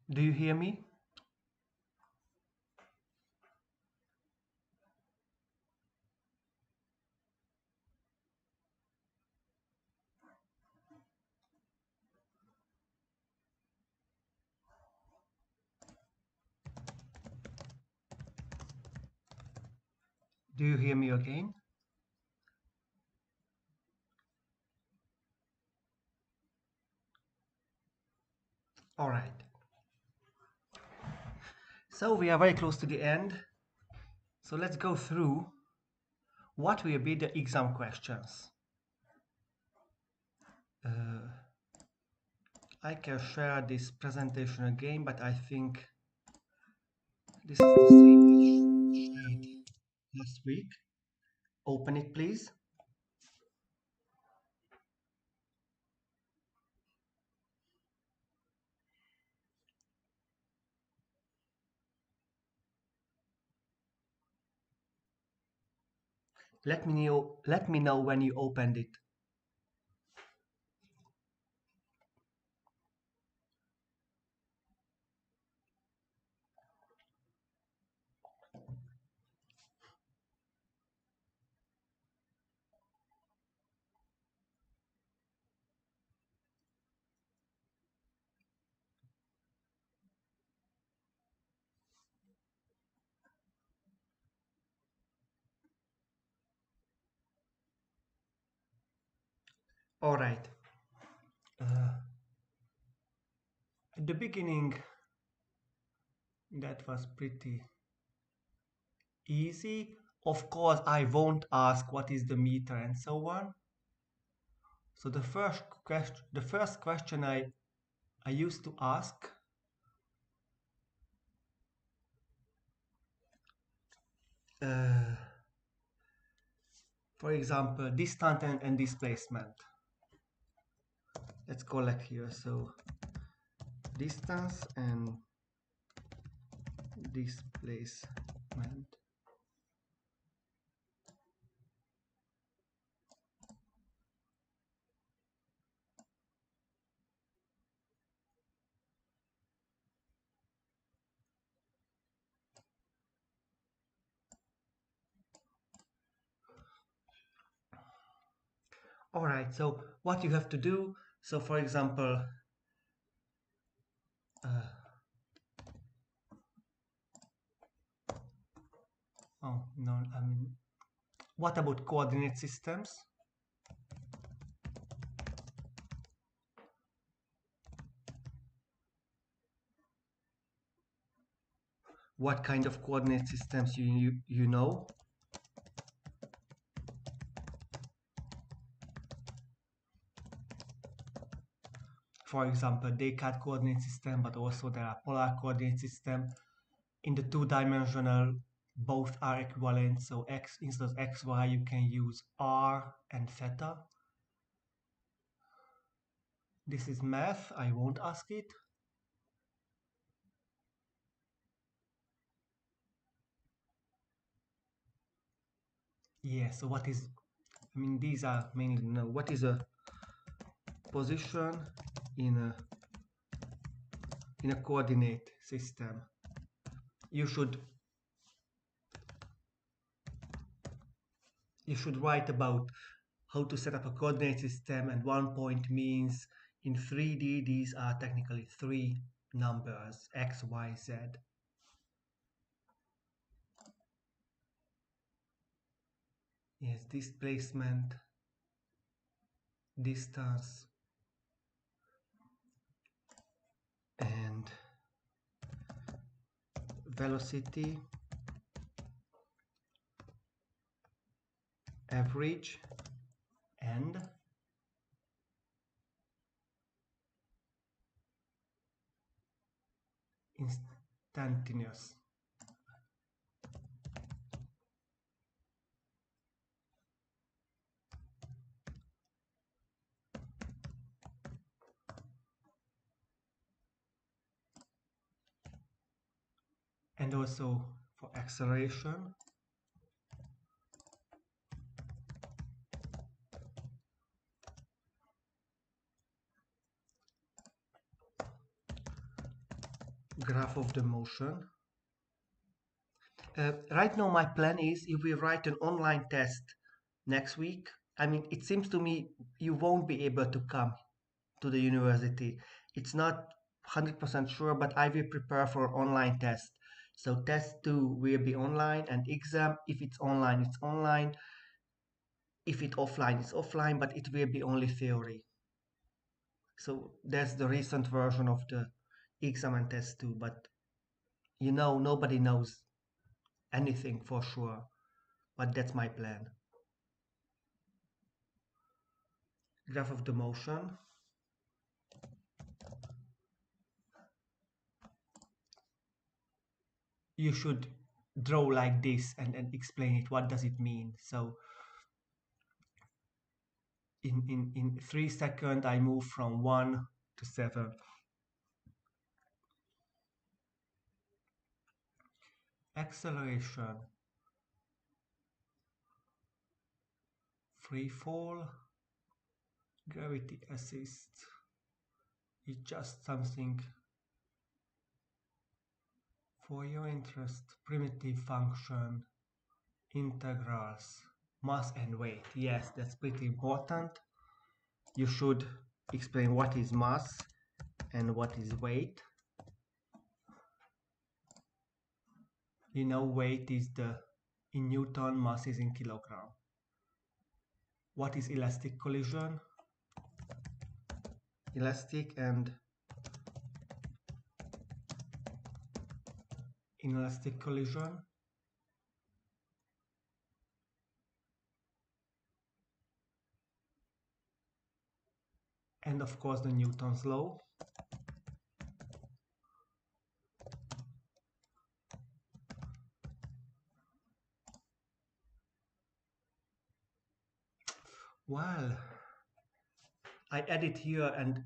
Do you hear me? Do you hear me again? All right. So we are very close to the end. So let's go through what will be the exam questions. Uh, I can share this presentation again, but I think this is the same I shared last week. Open it, please. Let me know when you opened it. All right. At the beginning, that was pretty easy. Of course, I won't ask what is the meter and so on. So the first question I used to ask, uh, for example, distance and displacement. Let's collect here. So distance and displacement. All right. So what you have to do. So for example, uh, oh no, I mean, what about coordinate systems? What kind of coordinate systems you know? For example, Descartes coordinate system, but also there are polar coordinate system. In the two-dimensional, both are equivalent. So x instead of xy, you can use r and theta. This is math. I won't ask it. Yeah. So what is? I mean, these are mainly no. What is a position in a coordinate system? You should write about how to set up a coordinate system, and 1 point means in 3D these are technically three numbers x, y, z. Yes, displacement, distance, and velocity, average, and instantaneous. And also for acceleration, graph of the motion. Right now, my plan is if we write an online test next week, I mean, it seems to me you won't be able to come to the university. It's not 100% sure, but I will prepare for online test. So test 2 will be online and exam, if it's online, it's online. If it's offline, it's offline, but it will be only theory. So that's the recent version of the exam and test 2, but nobody knows anything for sure, but that's my plan. Graph of the motion. You should draw like this and explain it. What does it mean? So in 3 seconds, I move from 1 to 7. Acceleration, free fall, gravity assist. It's just something for your interest. Primitive function, integrals, mass and weight. Yes, that's pretty important. You should explain what is mass and what is weight. Weight is in Newton, mass is in kilogram. What is elastic collision? Elastic and inelastic collision. And of course the Newton's law. Well, I add it here, and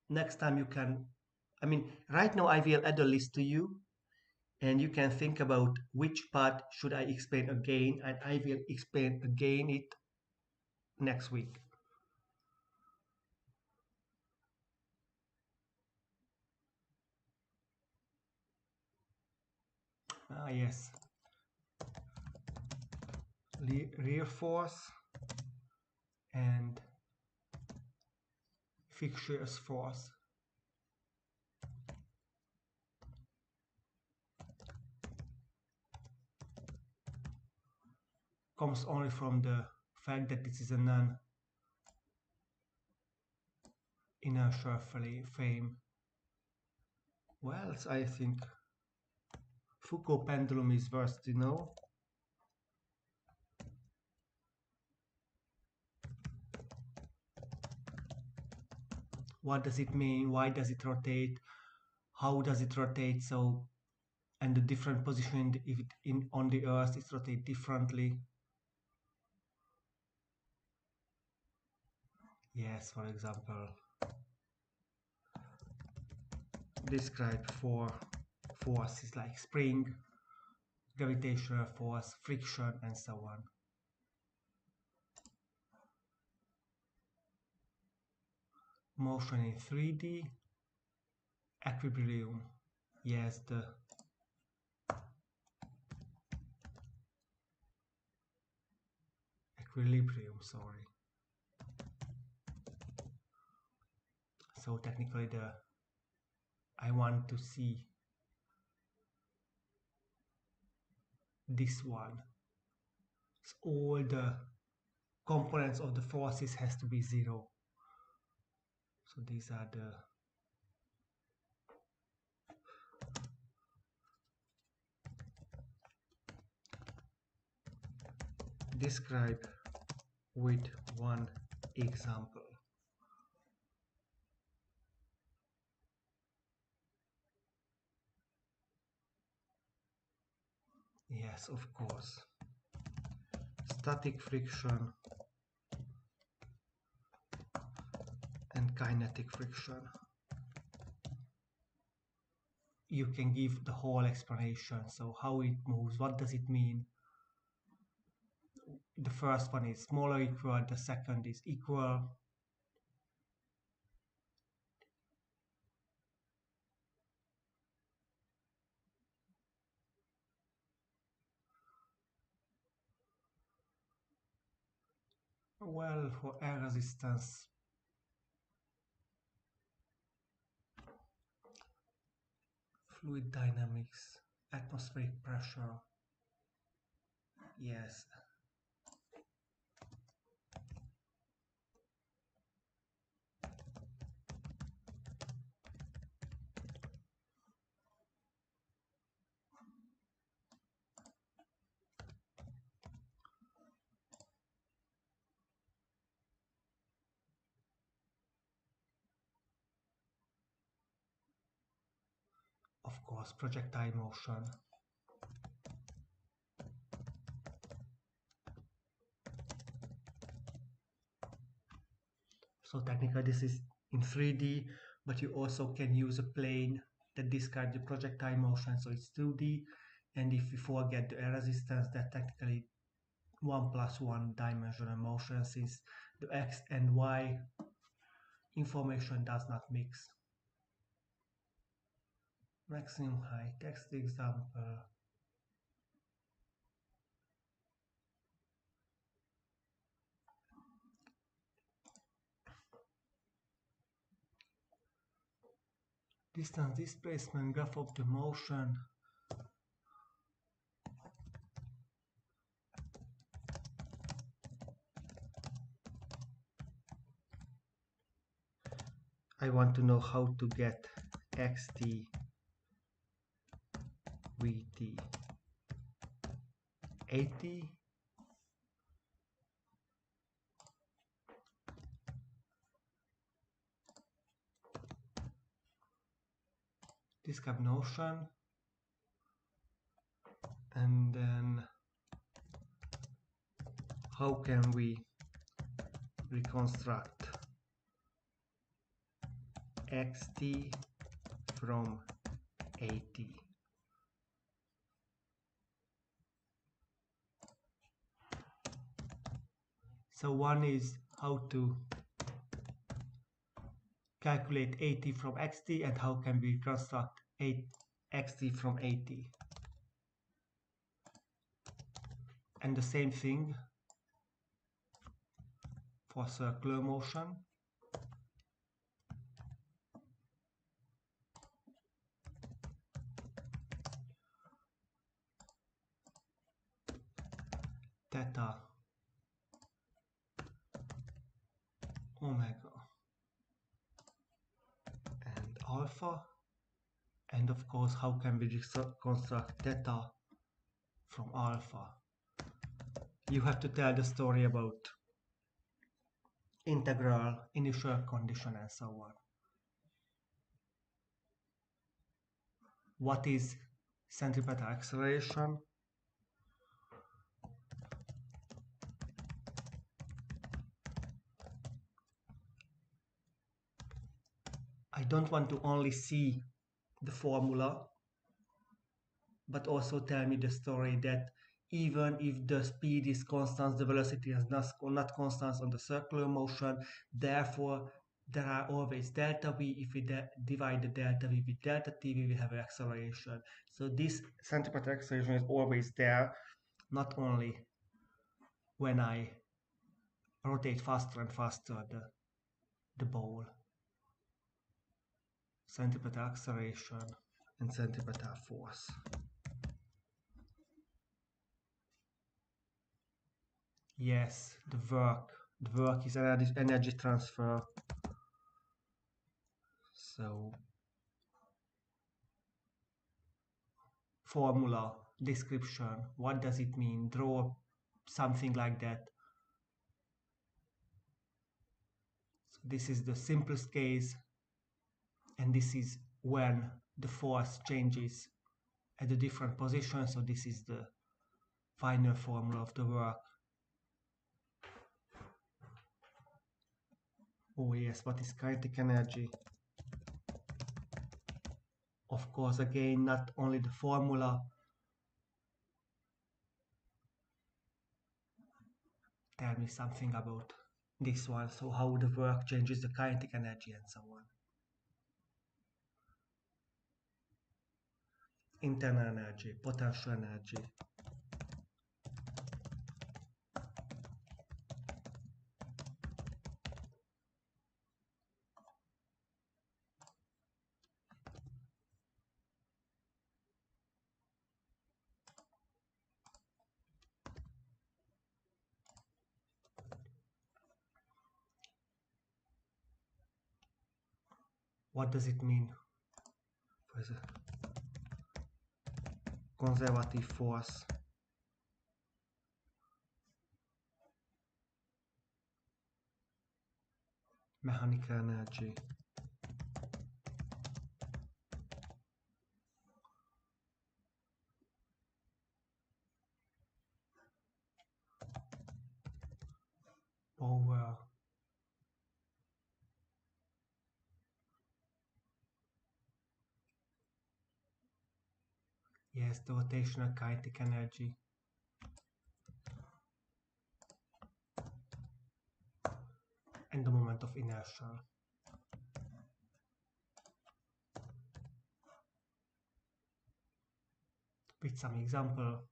next time you can, right now I will add a list to you, and you can think about which part should I explain again, and I will explain again it next week. Yes. Rear force and fixed force. Comes only from the fact that this is a non-inertial frame. Well, I think Foucault pendulum is worst, What does it mean? Why does it rotate? How does it rotate? So, and the different position if it on the Earth it rotates differently. Yes, for example, describe four forces like spring, gravitational force, friction, and so on. Motion in 3D, equilibrium. Yes, the equilibrium, sorry. So technically I want to see this one. So all the components of the forces has to be 0. So these are the describe with one example. Yes, of course. Static friction and kinetic friction. You can give the whole explanation. So how it moves, what does it mean? The first one is smaller equal, the second is equal. Well, for air resistance, fluid dynamics, atmospheric pressure, yes. Of course, projectile motion. So technically this is in 3D, but you also can use a plane that describes the projectile motion, so it's 2D. And if you forget the air resistance, that technically 1+1 dimensional motion, since the X and Y information does not mix. Maximum height, text example. Distance displacement, graph of the motion. I want to know how to get xt, vt, at. Describe notion, and then how can we reconstruct xt from at. So one is how to calculate at from xt, and how can we reconstruct xt from at. And the same thing for circular motion. Theta, omega, and alpha. And of course, how can we reconstruct theta from alpha? You have to tell the story about integral, initial condition, and so on. What is centripetal acceleration? I don't want to only see the formula, but also tell me the story that even if the speed is constant, the velocity is not constant on the circular motion. Therefore, there are always delta v. If we divide the delta v with delta t, we will have an acceleration. So this centripetal acceleration is always there, not only when I rotate faster and faster the ball. Centripetal acceleration and centripetal force. Yes, the work. The work is energy transfer. So, formula, description, what does it mean? Draw something like that. So this is the simplest case, and this is when the force changes at a different position. So this is the final formula of the work. Oh yes, what is kinetic energy? Of course, again, not only the formula. Tell me something about this one. So how the work changes the kinetic energy and so on. Internal energy, potential energy. What does it mean? For the conservative force. Mechanical energy. Power. Yes, the rotational kinetic energy. And the moment of inertia. With some example,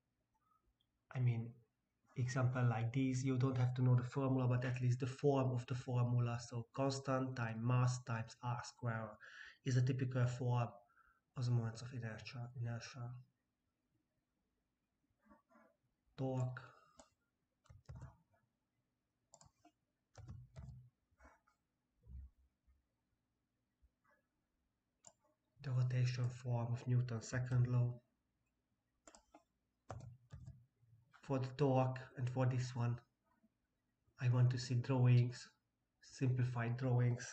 example like these, you don't have to know the formula, but at least the form of the formula. So constant time mass times r square is a typical form of the moments of inertia. Torque. The rotation form of Newton's second law. For the torque and for this one, I want to see drawings, simplified drawings,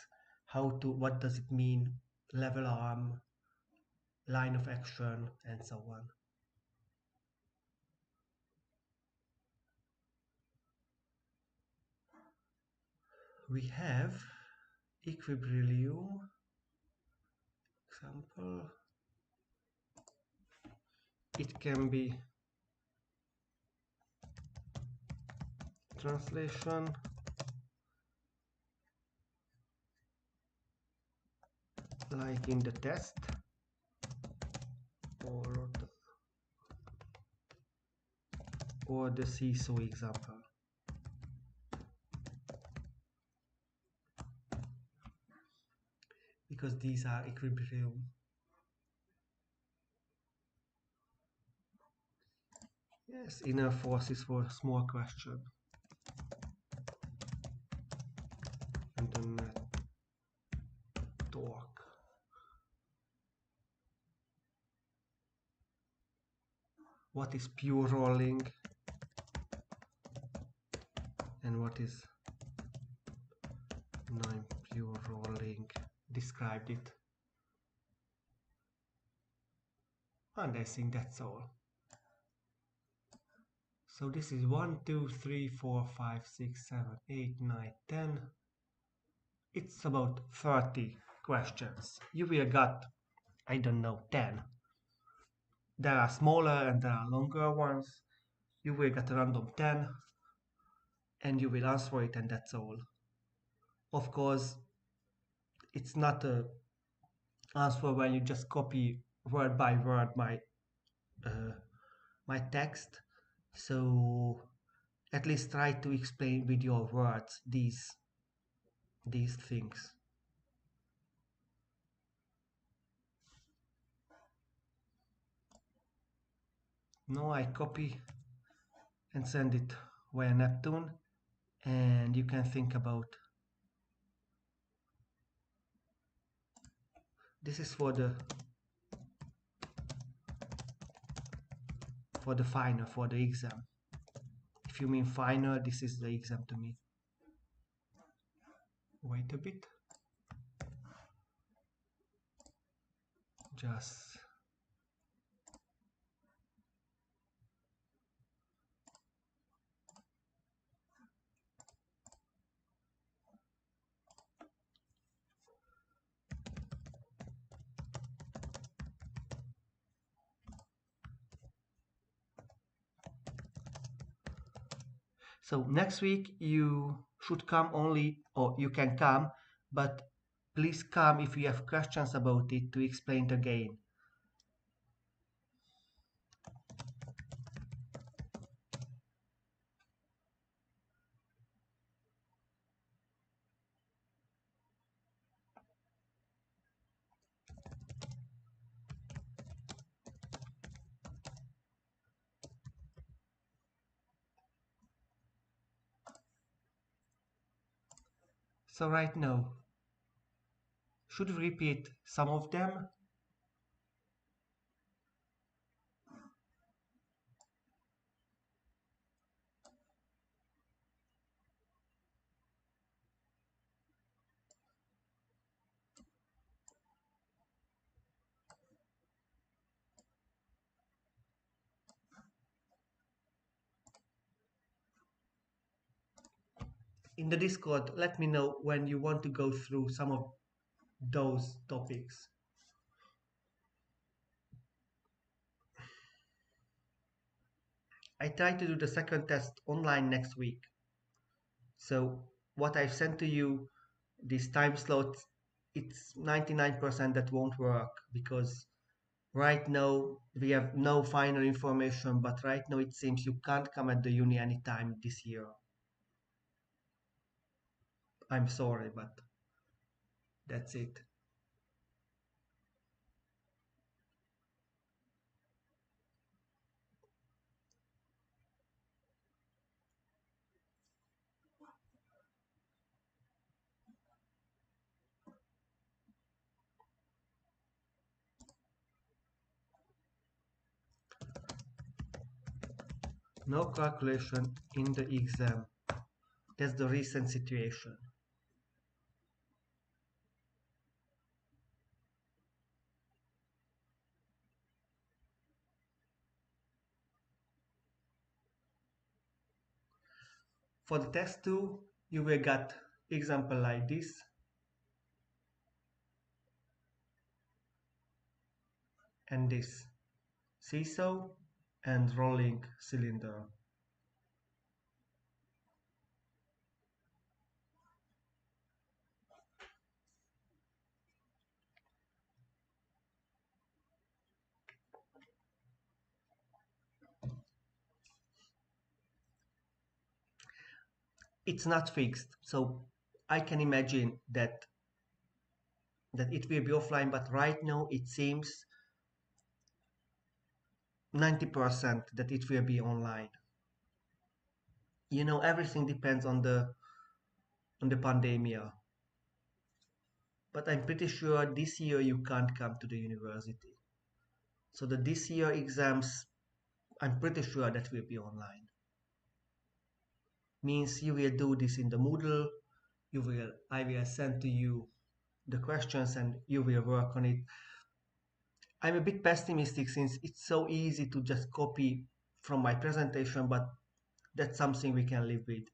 what does it mean, level arm, line of action, and so on. We have equilibrium, example. It can be translation, like in the test, or the CSE example. Because these are equilibrium. Yes, inner forces for a small question. And the net torque. What is pure rolling? And what is non-pure rolling? Described it. And I think that's all. So this is 1, 2, 3, 4, 5, 6, 7, 8, 9, 10. It's about 30 questions. You will get, I don't know, 10. There are smaller and there are longer ones. You will get a random 10 and you will answer it, and that's all. Of course, it's not a answer when you just copy word by word my text. So at least try to explain with your words these things. Now I copy and send it via Neptune, and you can think about this is for the final, for the exam. If you mean final, this is the exam to me. Wait a bit. Just so next week you should come only, or you can come, but please come if you have questions about it to explain it again. So right now, should we repeat some of them? In the Discord, let me know when you want to go through some of those topics. I try to do the second test online next week. So what I've sent to you, these time slots, it's 99% that won't work because right now we have no final information, but right now it seems you can't come at the uni anytime this year. I'm sorry, but that's it. No calculation in the exam. That's the recent situation. For the test 2, you will get example like this and this. Seesaw and rolling cylinder. It's not fixed, so I can imagine that it will be offline, but right now it seems 90% that it will be online. Everything depends on the pandemia, but I'm pretty sure this year you can't come to the university. So the this year exams, I'm pretty sure that will be online. Means you will do this in the Moodle. I will send to you the questions and you will work on it. I'm a bit pessimistic since it's so easy to just copy from my presentation, but that's something we can live with.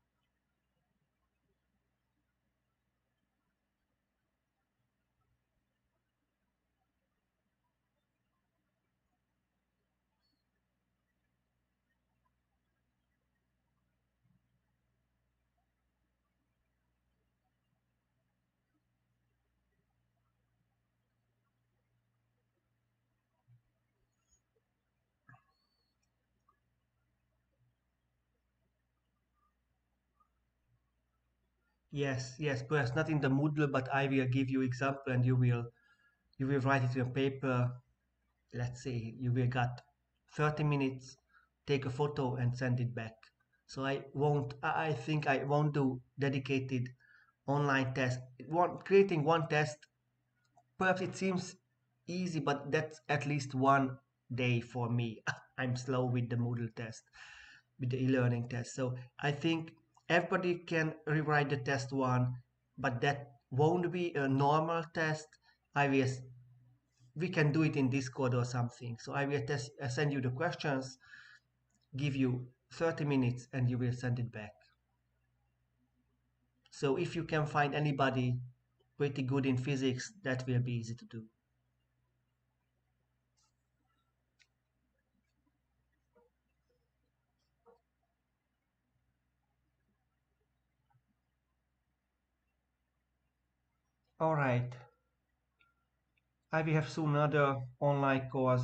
Yes, yes, perhaps not in the Moodle, but I will give you example and you will write it in a paper. Let's say you will got 30 minutes, take a photo and send it back. So I think I won't do dedicated online test. Creating one test, perhaps it seems easy, but that's at least one day for me. I'm slow with the Moodle test, with the e-learning test. So I think everybody can rewrite the test one, but that won't be a normal test. I will we can do it in Discord or something. So I will send you the questions, give you 30 minutes, and you will send it back. So if you can find anybody pretty good in physics, that will be easy to do. All right, I will have soon another online course.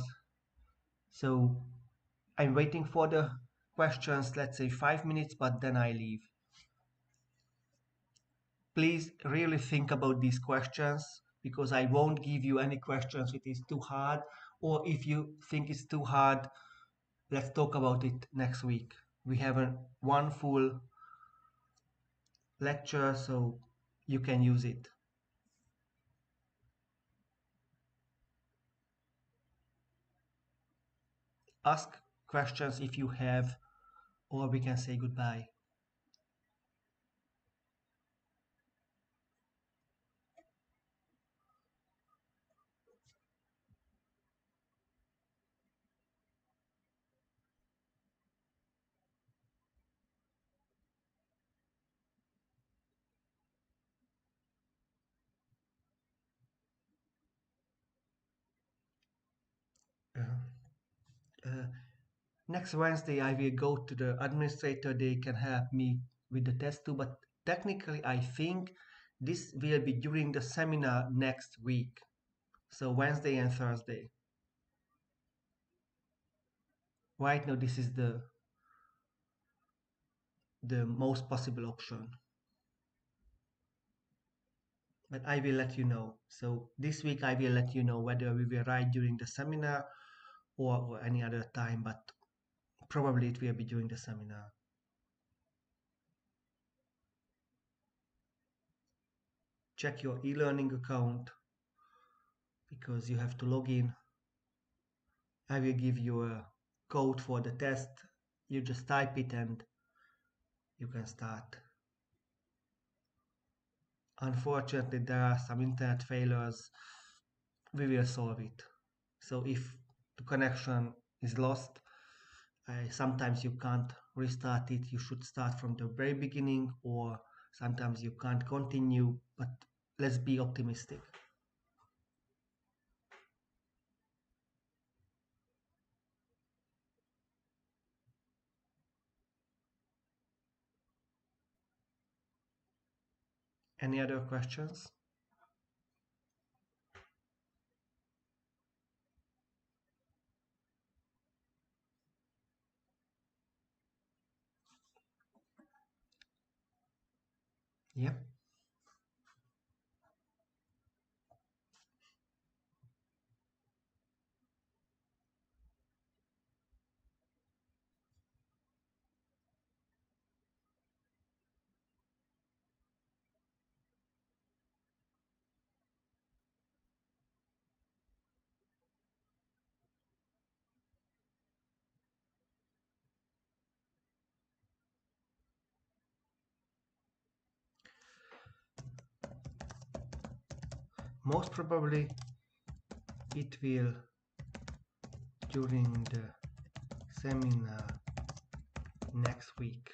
So I'm waiting for the questions, let's say 5 minutes, but then I leave. Please really think about these questions because I won't give you any questions if it is too hard, or if you think it's too hard, let's talk about it next week. We have one full lecture, so you can use it. ask questions if you have, or we can say goodbye. Uh, uh, Next Wednesday, I will go to the administrator. They can help me with the test too. But technically, I think this will be during the seminar next week. So Wednesday and Thursday. Right now, this is the most possible option. But I will let you know. So this week, I will let you know whether we will write during the seminar or any other time. But probably it will be during the seminar. Check your e-learning account because you have to log in. I will give you a code for the test. You just type it and you can start. Unfortunately, there are some internet failures. We will solve it. So if the connection is lost, sometimes you can't restart it. You should start from the very beginning, or sometimes you can't continue, but let's be optimistic. Any other questions? Yeah. Most probably it will during the seminar next week.